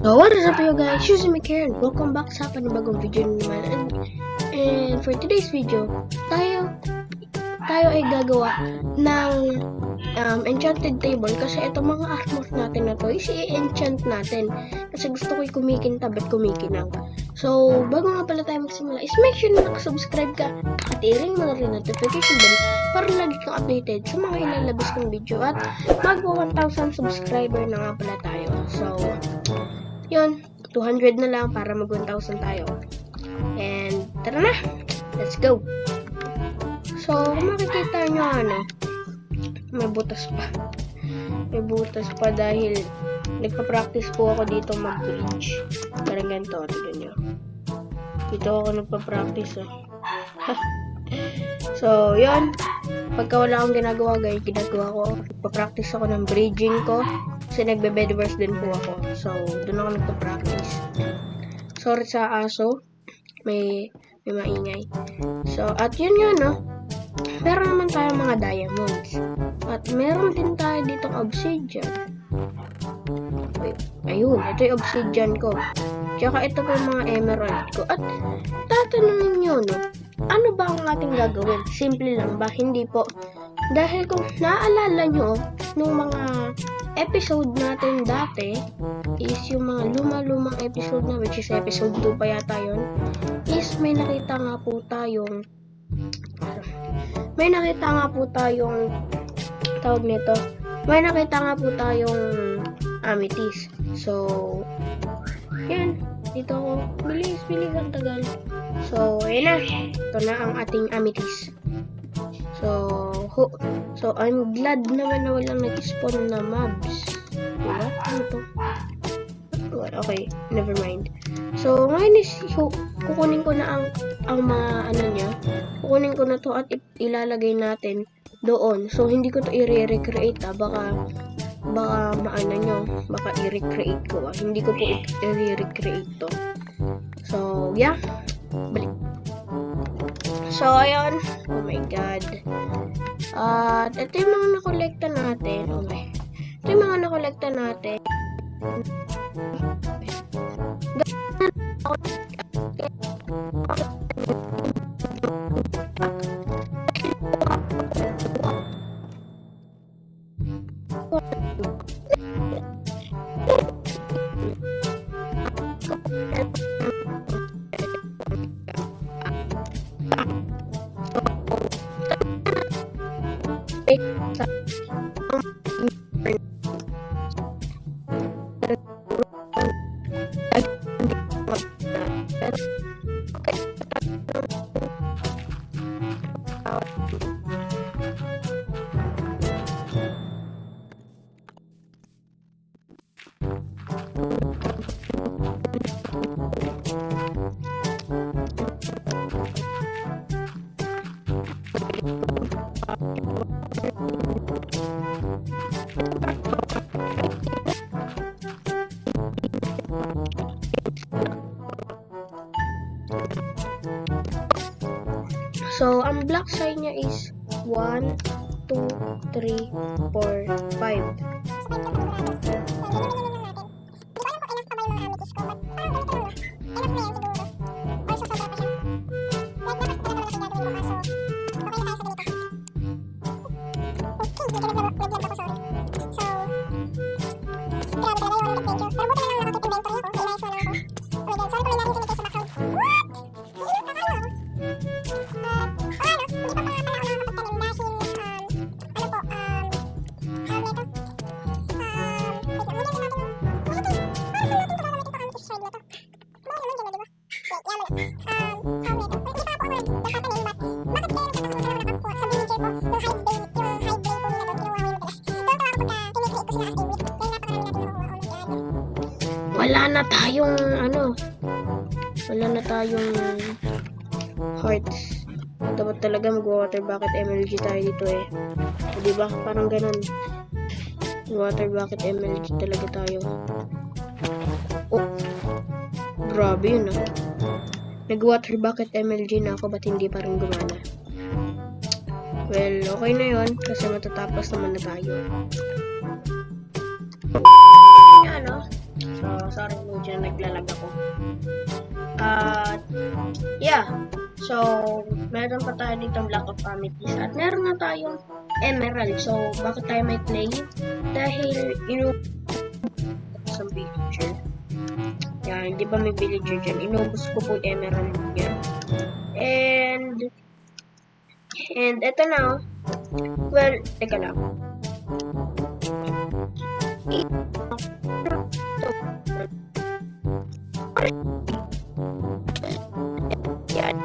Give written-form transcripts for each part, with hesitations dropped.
So what is up you guys, Susie McCarran. Welcome back sa panibagong video naman. And for today's video, tayo ay gagawa ng enchanted table kasi itong mga armor natin na to is i-enchant natin kasi gusto ko kumikintab at kumikinang. So bago nga pala tayo magsimula is make sure na nakasubscribe ka at i-ring mo na rin notification bell para lagi kang updated sa mga ilalabas kong video at magwa 1,000 subscriber na nga pala tayo. So yun, 200 na lang para mag 1,000 tayo. And tara na, let's go. So kung makikita nyo may butas pa. May butas pa dahil nagpa-practice po ako dito mag-bridge. Parang ganito, tignan nyo. Dito ako nagpa-practice So yun, pagka wala akong ginagawa guys, ginagawa ko, nagpa-practice ako ng bridging ko kasi nagbe-bedwars din po ako. So doon ako nagpa-practice. Sorry sa aso, may maingay. So at yun meron naman tayo mga diamonds. At meron din tayo ditong obsidian. Ayun, ito yung obsidian ko. Tsaka ito po yung mga emerald ko. At tatanungin nyo, ano ba ang ating gagawin? Simple lang ba? Hindi po. Dahil kung naaalala nyo, nung mga episode natin dati, is yung mga lumang episode na, which is episode 2 pa yata yun, is may nakita nga po tayong tawag nito, may nakita nga po tayong amethyst. So yan, dito ako bilis ang tagal. So ayun na, ito na ang ating amethyst. So I'm glad naman na walang nag-spawn na mobs, diba? Ano to? Okay, never mind. So ngayon is kukunin ko na ang mga niya. Kukunin ko na to at ilalagay natin doon. So hindi ko to i-recreate baka maano nyo, baka i-recreate ko Hindi ko po i-recreate to. So yeah, balik. So ayun, oh my god. At ito yung mga nakolekta natin. Ito yung mga nakolekta natin. So, ang block size niya is 1, 2, 3, 4, 5. Wala na tayong hearts. Dapat talaga mag-water bucket MLG tayo dito O, diba? Parang ganun. Water bucket MLG talaga tayo. Oh, grabe yun Nag-water bucket MLG na ako, ba't hindi pa rin gumana? Well, okay na yun kasi matatapos naman na tayo. So, sorry, medyo naglalag ako. At, yeah. So, meron pa tayo dito Block of Amities. At meron na tayong Emerald. So, bakit tayo may clay? Dahil, sa villager. Yan, hindi ba may villager dyan? Inubos ko po Emerald yan. And eto na. Well, teka lang. Yan.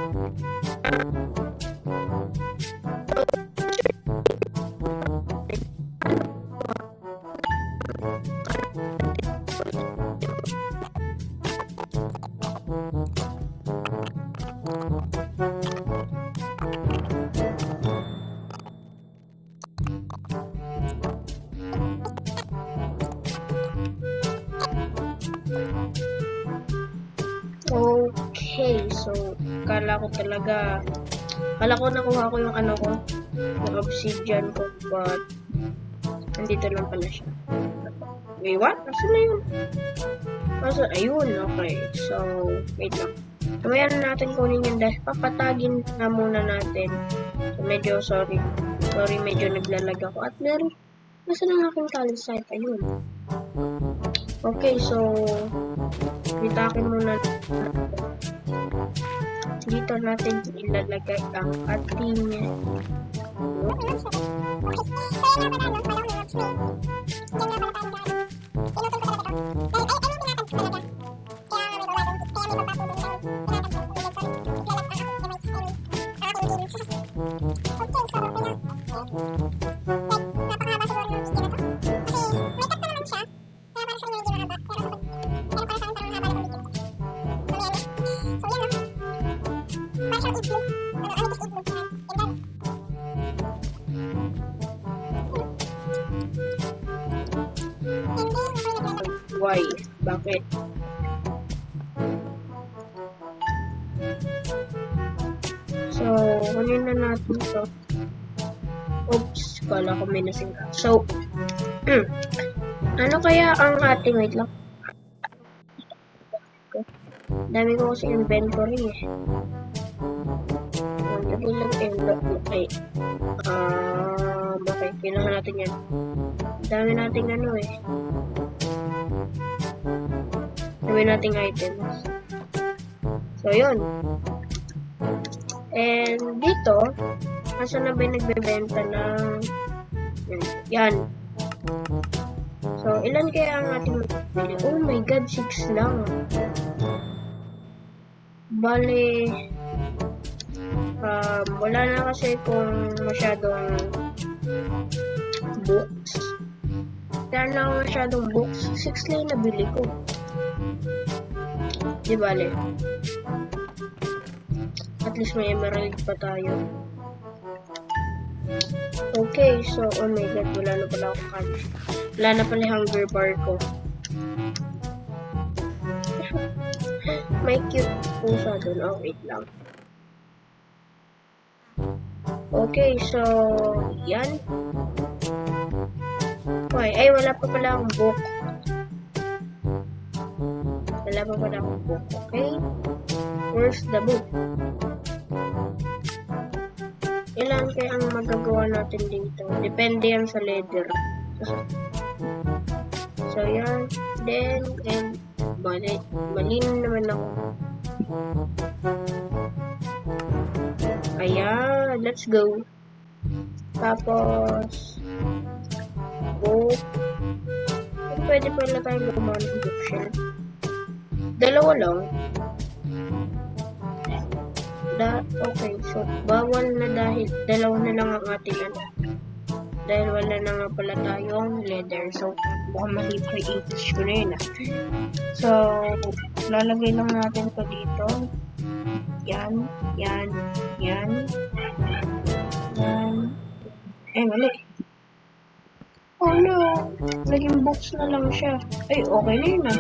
Okay, so kala ko nakuha ko yung ano ko, yung obsidian ko, but nandito lang pala siya. Wait, what? Nasaan na yun? Ayun, okay. So, wait lang. Mamaya na natin kunin yun dahil papatagin na muna natin. So, medyo sorry, medyo naglalag ako. At meron, nasaan ang aking calcite? Ayun. Okay, so, bitakin muna dito natin ilalagay ang ating why? Bakit? So, kunin na natin to. Oops, kala ko may nasingka. So, ano kaya ang ating, wait lang. Dami ko kasi inventory eh. Okay. Okay, kailangan natin yan. Dami nating ano eh. Dami nating items. So, yun. And dito, nasa na ba yung nagbebenta ng yan. So, ilan kaya ang ating mabili? Oh my god, 6 lang. Bale, wala na kasi kung masyadong books. Wala na masyadong books. 6 lang yung nabili ko. Di bale. At least may emerald pa tayo. Okay, so, oh my god, wala na pala ako kanina. Wala na pala yung hunger bar ko. May cute pusa dun. Oh, wait lang. Okay, so, yan. Okay, ay, wala pa pala akong book. Wala pa pala akong book, okay? Where's the book? Ilan kaya ang magagawa natin dito? Depende yan sa leather. So, yan. Then, and malin naman ako. Ayan, let's go. Tapos, book. Pwede pala tayong gumawa ng bookshelf. Dalawa lang. Okay, so bawal na dahil dalawa na lang ang ating ano. Dahil wala na nga pala tayong leather. So, baka mali-free English ko na yun ah. So, lalagay lang natin to dito. Yan, yan, yan. Yan. Eh, mali. Oh no, naging books na lang siya. Ay, okay na yun ah.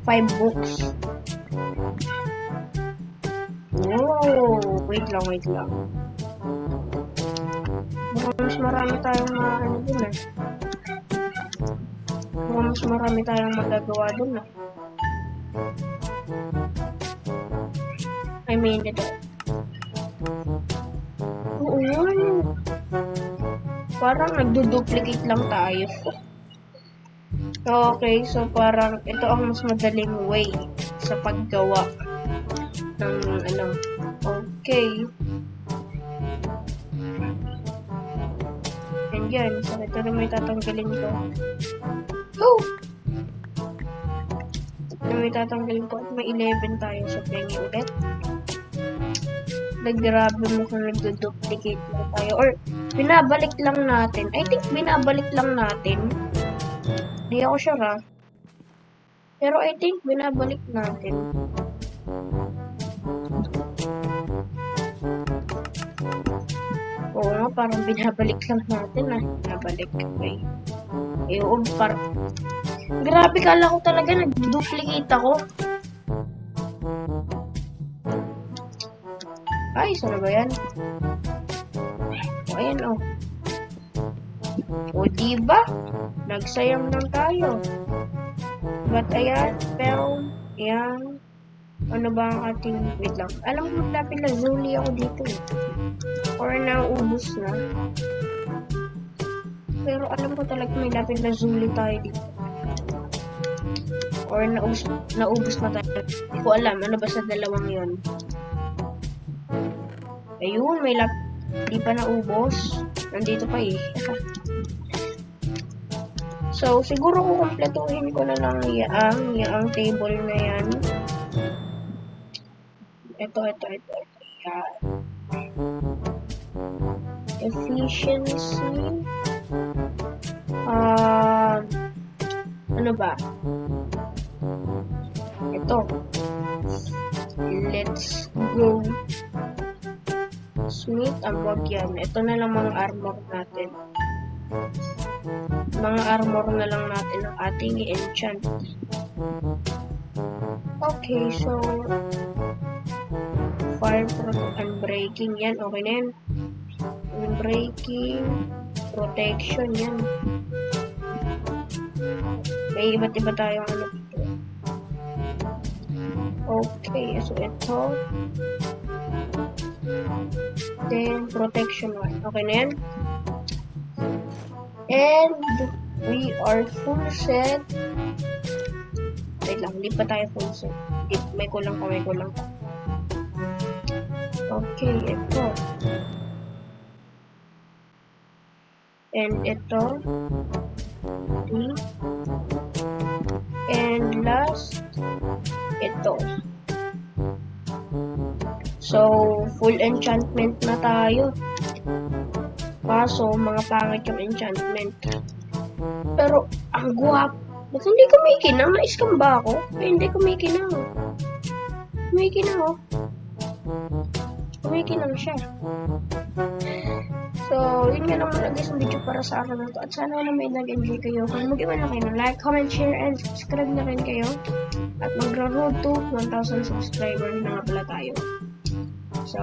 5 books. Oh, wait lang. Mas marami tayong ano dun eh. Mukhang mas marami tayong magagawa dun ah. I mean, ito. Oo yan. Parang nagdo-duplicate lang tayo. Okay, so parang ito ang mas madaling way sa paggawa ng ano. Okay. And yan, so ito na may tatanggalin ko. Oh! Ito may tatanggalin ko at may 11 tayo sa pengi ulit. Grabe mo kung nagdo-duplicate na tayo. Or, binabalik lang natin. I think binabalik lang natin. Hindi ako sure ah. Pero I think binabalik natin. Oo nga, parang binabalik lang natin ah. Binabalik. Okay. Ewan, parang... Grabe, kala ko talaga nag-duplicate ako. Ay, sana ba yan? O, ayan o. O, diba? Nagsayang lang tayo. But, ayan. Pero, ayan. Ano ba ang ating... Wait lang. Alam ko maglapit lazuli ako dito eh. Or naubos na. Pero alam ko talaga may lapid lazuli tayo dito. Or naubos na tayo. Hindi ko alam. Ano ba sa dalawang yon? Ayun, may di pa naubos. Nandito pa eh. So, siguro kukumpletuhin ko na lang yung table na yan. Ito. Yan. Efficiency. Ano ba? Ito. Let's go. Smith, wag yan. Ito na lang mga armor natin. Mga armor na lang natin ang ating i-enchant. Okay, so fire unbreaking yan. Okay na yan. Unbreaking, protection yan. May iba't iba tayong ano dito. Okay, so ito. Then, protection 1. Okay na yan. And, we are full set. Wait lang, hindi pa tayo full set. May kulang pa. Okay, ito. And ito. And last, ito. So, full enchantment na tayo. Kaso, mga pangit yung enchantment. Pero, ang guwap. Ba't hindi kumikinang? Na-scam ba ako? Hindi kumikinang. Kumikinang oh. Kumikinang siya. So, yun nga naman guys ang video para sa akin na to. At sana na may nag-enjoy kayo. Kung mag-iwan na kayo ng like, comment, share, and subscribe na rin kayo. At mag-road to 1,000 subscribers na nga pala tayo. So,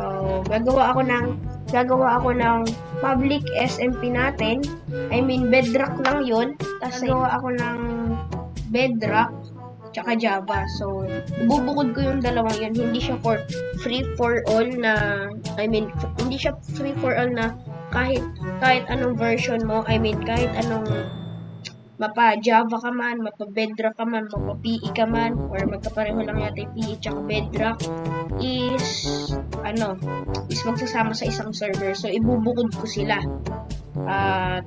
gagawa ako ng public SMP natin. I mean, Bedrock lang yun. Tapos, gagawa ako ng Bedrock tsaka Java. So, ibubukod ko yung dalawang yun. Hindi siya free for all na, hindi siya free for all na kahit anong version mo. I mean, kahit anong mapa-Java ka man, mapa-Bedrock ka man, mapa-PE ka man, or magkapareho lang yata yung PE tsaka Bedrock is magsasama sa isang server. So, ibubukod ko sila. At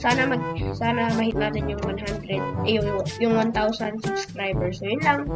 sana ma-hit natin yung 100, yung 1,000 subscribers. So, yun lang.